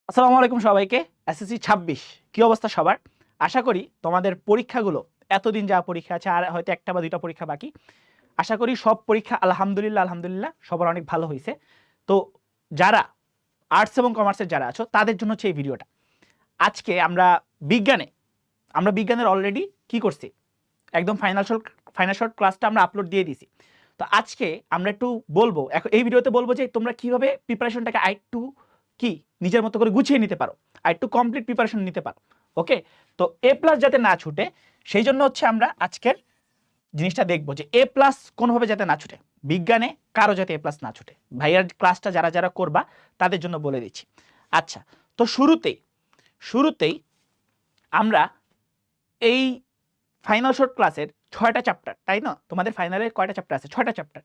আসসালামু আলাইকুম সবাইকে। এসএসসি 26 কি অবস্থা সবার? আশা করি তোমাদের পরীক্ষাগুলো এতদিন যা পরীক্ষা আছে আর হয়তো একটা বা দুইটা পরীক্ষা বাকি। আশা করি সব পরীক্ষা আলহামদুলিল্লাহ সবার অনেক ভালো হয়েছে। তো যারা আর্টস এবং কমার্সের যারা আছো তাদের জন্য হচ্ছে এই ভিডিওটা। আজকে বিজ্ঞানের অলরেডি কি করছি, একদম ফাইনাল শর্ট ক্লাসটা আমরা আপলোড দিয়ে দিছি। তো আজকে আমরা একটু বলবো, এখন এই ভিডিওতে বলবো যে তোমরা কিভাবে প্রিপারেশনটাকে আরেকটু কি নিজের মতো করে গুছিয়ে নিতে পারো, আরেকটু কমপ্লিট প্রিপারেশন নিতে পারো। ওকে, তো এ প্লাস যাতে না ছুটে সেই জন্য হচ্ছে আমরা আজকের জিনিসটা দেখবো যে এ প্লাস কোনোভাবে যাতে না ছুটে, বিজ্ঞানে কারো যাতে এ প্লাস না ছুটে। ভাইয়ার ক্লাসটা যারা যারা করবা তাদের জন্য বলে দিচ্ছি। আচ্ছা, তো শুরুতেই আমরা এই ফাইনাল শর্ট ক্লাসের 6টা চ্যাপ্টার, তাই না? তোমাদের ফাইনালের কয়টা চ্যাপ্টার আছে? 6টা চ্যাপ্টার।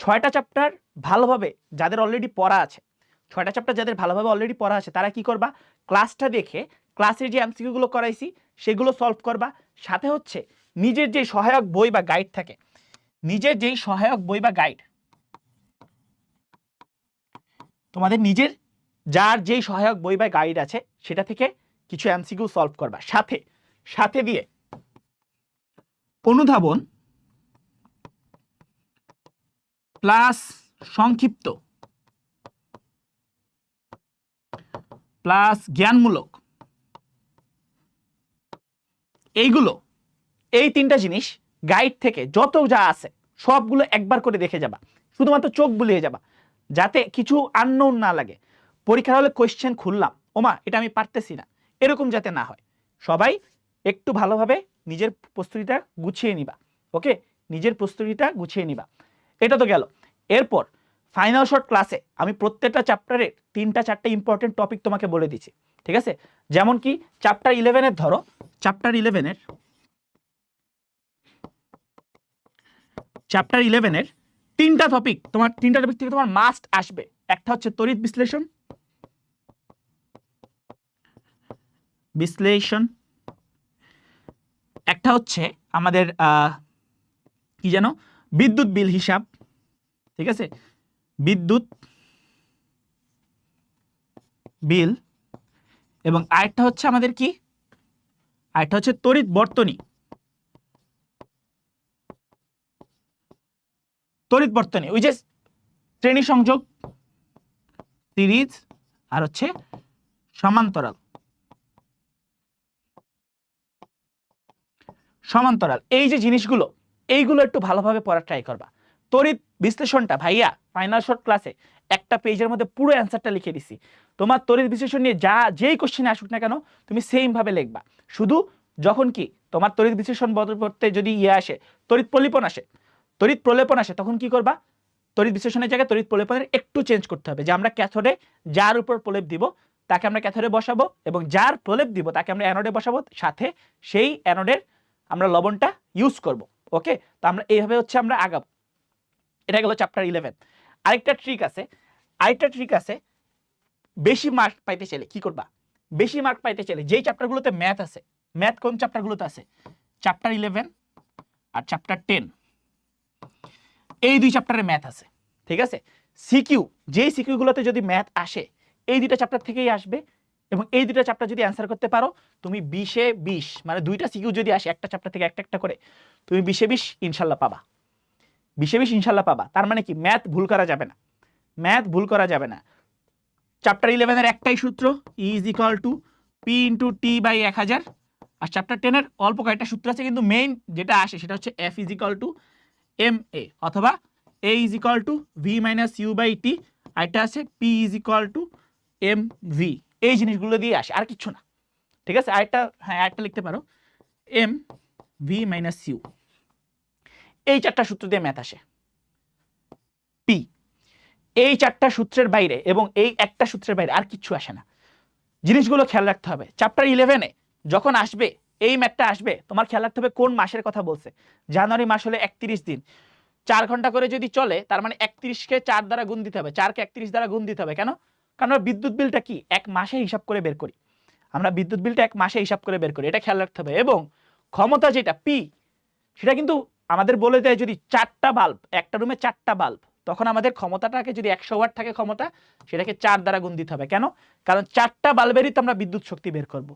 6টা চ্যাপ্টার ভালোভাবে যাদের অলরেডি পড়া আছে, 6টা চ্যাপ্টার যাদের ভালোভাবে অলরেডি পড়া আছে তারা কি করবা, ক্লাসটা দেখে ক্লাসের যে এমসিকিউগুলো করাইছি সেগুলো সলভ করবা। সাথে হচ্ছে নিজের যে সহায়ক বই বা গাইড থাকে, তোমাদের নিজের যার যেই সহায়ক বই বা গাইড আছে সেটা থেকে কিছু এমসিকিউ সলভ করবা। সাথে দিয়ে অনুধাবন প্লাস সংক্ষিপ্ত প্লাস জ্ঞানমূলক, এই 3টা জিনিস গাইড থেকে যত যা আছে সবগুলো একবার করে দেখে যাবা, শুধুমাত্র চোখ বুলিয়ে যাবা, যাতে কিছু আননোন না লাগে। পরীক্ষার হলে কোয়েশ্চেন খুললাম, ওমা এটা আমি পারতেছি না, এরকম যাতে না হয়। সবাই একটু ভালোভাবে নিজের প্রস্তুতিটা গুছিয়ে নিবা। ওকে, নিজের প্রস্তুতিটা গুছিয়ে নিবা। এটা তো গেল। এরপর ফাইনাল শর্ট ক্লাসে আমি প্রত্যেকটা চ্যাপ্টারের 3টা 4টা ইম্পর্টেন্ট টপিক তোমাকে বলে দিচ্ছি, ঠিক আছে? যেমন কি চ্যাপ্টার 11-এর ধরো, চ্যাপ্টার 11-এর 3টা টপিক, তোমার 3টা টপিক থেকে তোমার মাস্ট আসবে। একটা হচ্ছে তড়িৎ বিশ্লেষণ, একটা হচ্ছে আমাদের কি যেন, বিদ্যুৎ বিল হিসাব, ঠিক আছে? বিদ্যুৎ বিল। এবং আরেকটা হচ্ছে আমাদের কি, আরেকটা হচ্ছে তড়িৎ বর্তনী, ওই যে শ্রেণী সংযোগ, সিরিজ, আর হচ্ছে সমান্তরাল। এই যে জিনিসগুলো, এইগুলো একটু ভালোভাবে পড়ার ট্রাই করবা। তড়িৎ বিশ্লেষণটা ভাইয়া ফাইনাল শর্ট ক্লাসে একটা পেজের মধ্যে পুরো অ্যান্সারটা লিখে দিছি। তোমার তড়িৎ বিশ্লেষণ নিয়ে যেই কোশ্চেন আসুক না কেন তুমি সেম ভাবে লিখবা। শুধু যখন কি তোমার তড়িৎ বিশ্লেষণ পড়তে যদি আসে, তড়িৎ প্রলেপন আসে, তখন কি করবা, তড়িৎ বিশ্লেষণের জায়গায় তড়িৎ প্রলেপনের একটু চেঞ্জ করতে হবে, যে আমরা ক্যাথোডে যার উপর প্রলেপ দিব তাকে আমরা ক্যাথোডে বসাবো, এবং যার প্রলেপ দিব তাকে আমরা অ্যানোডে বসাবো, সাথে সেই অ্যানোডের আমরা লবণটা ইউজ করব। ওকে, তো আমরা এইভাবে হচ্ছে আমরা আগাবো। এটা গেল চ্যাপ্টার 11। আরেকটা ট্রিক আছে, বেশি মার্ক পাইতে চাইলে কি করবা, বেশি মার্ক পাইতে চাইলে যেই চ্যাপ্টারগুলোতে ম্যাথ আছে, ম্যাথ কোন চ্যাপ্টারগুলোতে আছে, চ্যাপ্টার 11 আর চ্যাপ্টার 10, এই 2 চ্যাপ্টারে ম্যাথ আছে, ঠিক আছে? যেই সিকিউগুলোতে যদি ম্যাথ আসে এই 2টা চ্যাপ্টার থেকেই আসবে, এবং এই 2টা চ্যাপ্টার যদি অ্যান্সার করতে পারো তুমি 20-এ 20, মানে 2টা সিকিউ যদি আসে একটা চ্যাপ্টার থেকে একটা করে, তুমি 20-এ 20 ইনশাল্লাহ পাবা। 20-এ 20 ইনশাল্লাহ পাবা। তার মানে কি, ম্যাথ ভুল করা যাবে না। চ্যাপ্টার 11-এর একটাই সূত্র, E = P × T/1000। আর চ্যাপ্টার 10-এর অল্প কয়েকটা সূত্র আছে, কিন্তু মেইন যেটা আসে সেটা হচ্ছে F = ma, অথবা A = V - U/T, আর এটা আছে P = mv। এই জিনিসগুলো দিয়ে আসে, আর কিছু না, ঠিক আছে? আরেকটা লিখতে পারো mv - u। এই 4টা সূত্র দিয়ে ম্যাথ আসে। P, এই 4টা সূত্রের বাইরে এবং এই একটা সূত্রের বাইরে আর কিছু আসে না। জিনিসগুলো খেয়াল রাখতে হবে। চ্যাপ্টার 11-এ যখন আসবে এই ম্যাথটা আসবে, তোমার খেয়াল রাখতে হবে কোন মাসের কথা বলছে। জানুয়ারি মাস হলে 31 দিন, 4 ঘন্টা করে যদি চলে, তার মানে 31-কে 4 দ্বারা গুণ দিতে হবে, 4-কে 31 দ্বারা গুণ দিতে হবে। কেন? কারণ আমরা বিদ্যুৎ বিলটা কি এক মাসে হিসাব করে বের করি, এটা খেয়াল রাখতে হবে। এবং ক্ষমতা যেটা P, সেটা কিন্তু আমাদের বলে দেয় যদি 4টা বাল্ব, একটা রুমে 4টা বাল্ব, তখন আমাদের ক্ষমতাটাকে যদি 100 ওয়াট থাকে ক্ষমতা, সেটাকে 4 দ্বারা গুণ দিতে হবে। কেন? কারণ 4টা বাল্বেরই তো আমরা বিদ্যুৎ শক্তি বের করব।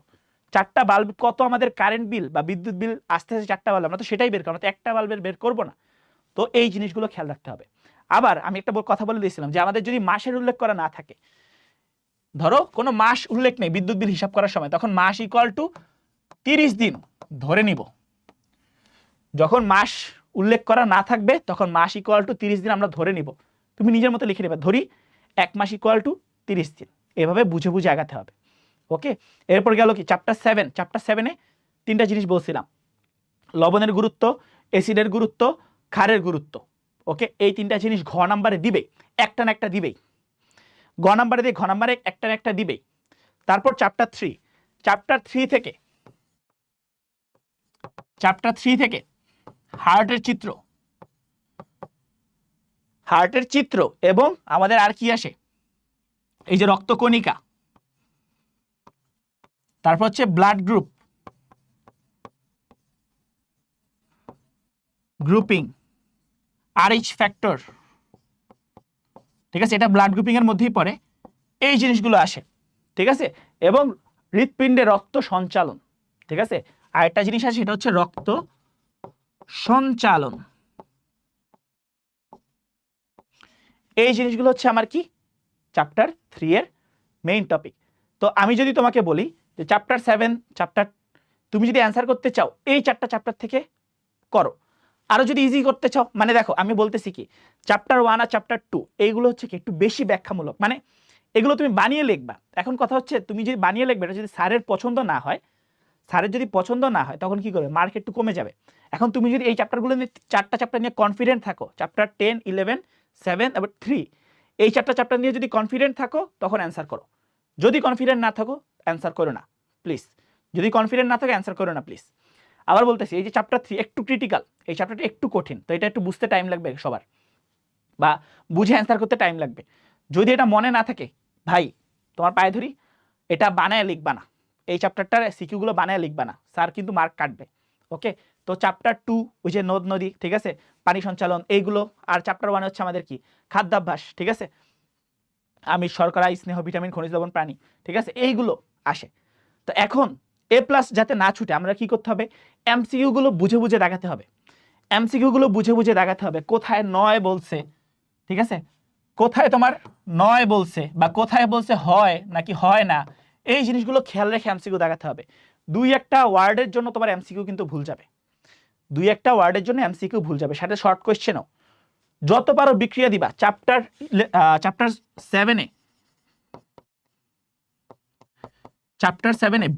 4টা বাল্ব কত আমাদের কারেন্ট বিল বা বিদ্যুৎ বিল আসতে আসতে 4টা বাল্ব, আমরা তো সেটাই বের করবো, তো একটা বাল্বের বের করবো না। তো এই জিনিসগুলো খেয়াল রাখতে হবে। আবার আমি একটা কথা বলে দিয়েছিলাম যে আমাদের যদি মাসের উল্লেখ করা না থাকে, ধরো কোনো মাস উল্লেখ নেই বিদ্যুৎ বিল হিসাব করার সময়, তখন মাস ইকুয়াল টু 30 দিন ধরে নিব। যখন মাস উল্লেখ করা না থাকবে তখন মাস ইকুয়াল টু 30 দিন আমরা ধরে নিব। তুমি নিজের মতো লিখে নেবে, ধরি 1 মাস ইকুয়াল টু 30 দিন, এভাবে বুঝে বুঝে আগাতে হবে। ওকে, এরপর গেল কি চ্যাপ্টার 7। চ্যাপ্টার 7-এ 3টা জিনিস বলছিলাম, লবণের গুরুত্ব, অ্যাসিডের গুরুত্ব, ক্ষারের গুরুত্ব। ওকে, এই 3টা জিনিস ঘ নাম্বারে দিবেই, একটা না একটা দিবেই। গ নাম্বারে দিয়ে ঘ নাম্বারে একটা না একটা দিবেই। তারপর চ্যাপ্টার 3, চ্যাপ্টার 3 থেকে হার্টের চিত্র এবং আমাদের আর কি আসে, এই যে রক্তকণিকা, তারপর হচ্ছে ব্লাড গ্রুপিং, RH ফ্যাক্টর, ঠিক আছে, এটা ব্লাড গ্রুপিং এর মধ্যেই পড়ে, এই জিনিসগুলো আসে। ঠিক আছে, এবং হৃৎপিণ্ডে রক্ত সঞ্চালন। ঠিক আছে, আর একটা জিনিস আছে সেটা হচ্ছে রক্ত সঞ্চালন। এই জিনিসগুলো হচ্ছে আমার কি চ্যাপ্টার 3 এর মেইন টপিক। তো আমি যদি তোমাকে বলি যে চ্যাপ্টার 7 তুমি যদি অ্যান্সার করতে চাও এই 4টা চ্যাপ্টার থেকে করো, আরো যদি ইজি করতে চাও, মানে দেখো আমি বলতেছি কি চ্যাপ্টার 1 আর চ্যাপ্টার 2 এইগুলো হচ্ছে কি একটু বেশি ব্যাখ্যামূলক, মানে এগুলো তুমি বানিয়ে লিখবা। এখন কথা হচ্ছে তুমি যদি বানিয়ে লিখবে, এটা যদি স্যারের পছন্দ না হয়, তখন কি করবে, মার্ক একটু কমে যাবে। এখন তুমি যদি এই চ্যাপ্টারগুলো নিয়ে 4টা চ্যাপ্টার নিয়ে কনফিডেন্ট থাকো, চ্যাপ্টার 10, 11, 7 এবং 3, এই 4টা চ্যাপ্টার নিয়ে যদি কনফিডেন্ট থাকো তখন অ্যান্সার করো। যদি কনফিডেন্ট না থাকো অ্যান্সার করো না প্লিজ। যদি কনফিডেন্ট না থাকে অ্যান্সার করো না প্লিজ। আবার বলতেছি, এই যে চ্যাপ্টার 3 একটু ক্রিটিক্যাল, এই চ্যাপ্টারটা একটু কঠিন, তো এটা একটু বুঝতে টাইম লাগবে সবার, বা বুঝে অ্যান্সার করতে টাইম লাগবে। যদি এটা মনে না থাকে ভাই, তোমার পায়ে ধরি, এটা বানায় লিখবা না, এই চ্যাপ্টারটার সিকিউগুলো বানায় লিখবা না, স্যার কিন্তু মার্ক কাটবে। ওকে, তো চ্যাপ্টার 2 ওই যে নদ নদী, ঠিক আছে, পানি সঞ্চালন, এইগুলো। আর চ্যাপ্টার 1 হচ্ছে আমাদের কি খাদ্যাভ্যাস, ঠিক আছে, আমিষ, শর্করা, স্নেহ, ভিটামিন, খনিজ লবণ, প্রাণী, ঠিক আছে, এইগুলো আসে। তো এখন A+ যাতে না ছুটে আমরা কি করতে হবে, MCQ গুলো বুঝে বুঝে দেখাতে হবে। কোথায় নয় বলছে, ঠিক আছে, কোথায় তোমার নয় বলছে বা কোথায় বলছে হয় নাকি হয় না, এই জিনিসগুলো খেয়াল রেখে MCQ দেখাতে হবে। 2-1টা ওয়ার্ডের জন্য তোমার MCQ কিন্তু ভুল যাবে, 2-1টা ওয়ার্ডের জন্য MCQ ভুল যাবে, সাথে শর্ট কোয়েশ্চেনও। যত পারো বিক্রিয়া দিবা। চ্যাপ্টার 7-এ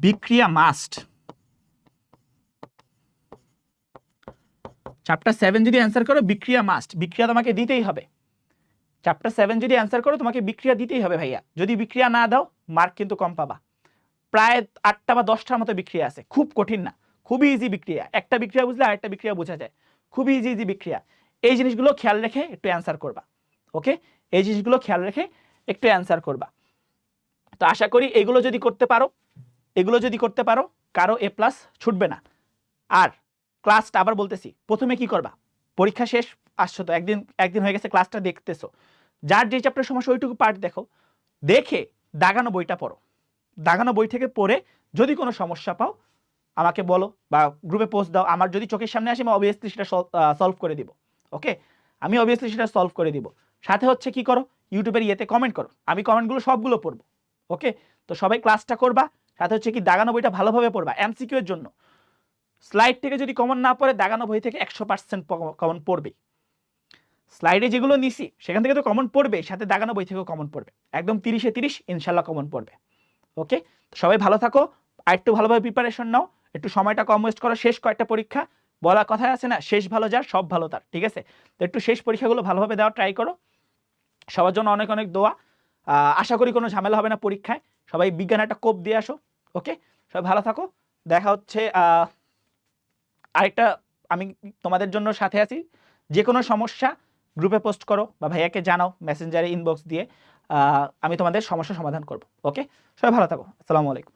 বিক্রিয়া মাস্ট। চ্যাপ্টার 7 যদি অ্যান্সার করো বিক্রিয়া মাস্ট, বিক্রিয়া তোমাকে দিতেই হবে। চ্যাপ্টার 7 যদি অ্যান্সার করো তোমাকে বিক্রিয়া দিতেই হবে ভাইয়া, যদি বিক্রিয়া না দাও মার্ক কিন্তু কম পাবা। প্রায় 8টা বা 10টার মতো বিক্রিয়া আছে, খুব কঠিন না, খুবই ইজি বিক্রিয়া। একটা বিক্রিয়া বুঝলে আরেকটা বিক্রিয়া বোঝা যায়, খুবই ইজি বিক্রিয়া। এই জিনিসগুলো খেয়াল রেখে একটু অ্যান্সার করবা। ওকে, এই জিনিসগুলো খেয়াল রেখে একটু অ্যান্সার করবা। তো আশা করি এগুলো যদি করতে পারো কারো A+ ছুটবে না। আর ক্লাসটা আবার বলতেছি, প্রথমে কি করবা, পরীক্ষা শেষ আসছো তো, একদিন হয়ে গেছে, ক্লাসটা দেখতেছো, যার যে চ্যাপ্টার সমস্যা ওইটুকু পার্ট দেখো, দেখে দাগানো বইটা পড়ো। দাগানো বই থেকে পড়ে যদি কোনো সমস্যা পাও আমাকে বলো বা গ্রুপে পোস্ট দাও, আমার যদি চোখের সামনে আসে আমি অবভিয়াসলি সেটা সলভ করে দিব। ওকে, আমি অবভিয়াসলি সেটা সলভ করে দিব। সাথে হচ্ছে কি করো, ইউটিউবের ইয়েতে কমেন্ট করো, আমি কমেন্টগুলো সবগুলো পড়বো। ওকে, তো সবাই ক্লাসটা করবা, সাথে হচ্ছে কি দাগানো বইটা ভালোভাবে পড়বা। MCQ এর জন্য স্লাইড থেকে যদি কমন না পড়ে দাগানো বই থেকে 100% কমন পড়বে। স্লাইডে যেগুলো নিছি সেখান থেকে তো কমন পড়বে, সাথে দাগানো বই থেকেও কমন পড়বে, একদম 30-এ 30 ইনশাল্লাহ কমন পড়বে। ওকে, সবাই ভালো থাকো, আর একটু ভালোভাবে প্রিপারেশন নাও, একটু সময়টা কম ওয়েস্ট করো। শেষ কয়েকটা পরীক্ষা, বলা কথা আছে না, শেষ ভালো যার সব ভালো তার, ঠিক আছে, তো একটু শেষ পরীক্ষাগুলো ভালোভাবে দেওয়া ট্রাই করো। সবার জন্য অনেক অনেক দোয়া। আশা করি কোনো ঝামেলা হবে না পরীক্ষায়। সবাই বিজ্ঞান একটা কোপ দিয়ে আসো। ওকে, সবাই ভালো থাকো, দেখা হচ্ছে। আরেকটা, আমি তোমাদের জন্য সাথে আছি, যে কোনো সমস্যা গ্রুপে পোস্ট করো বা ভাইয়াকে জানাও মেসেঞ্জারে ইনবক্স দিয়ে, আমি তোমাদের সমস্যা সমাধান করব। ওকে, সবাই ভালো থাকো, আসসালামু আলাইকুম।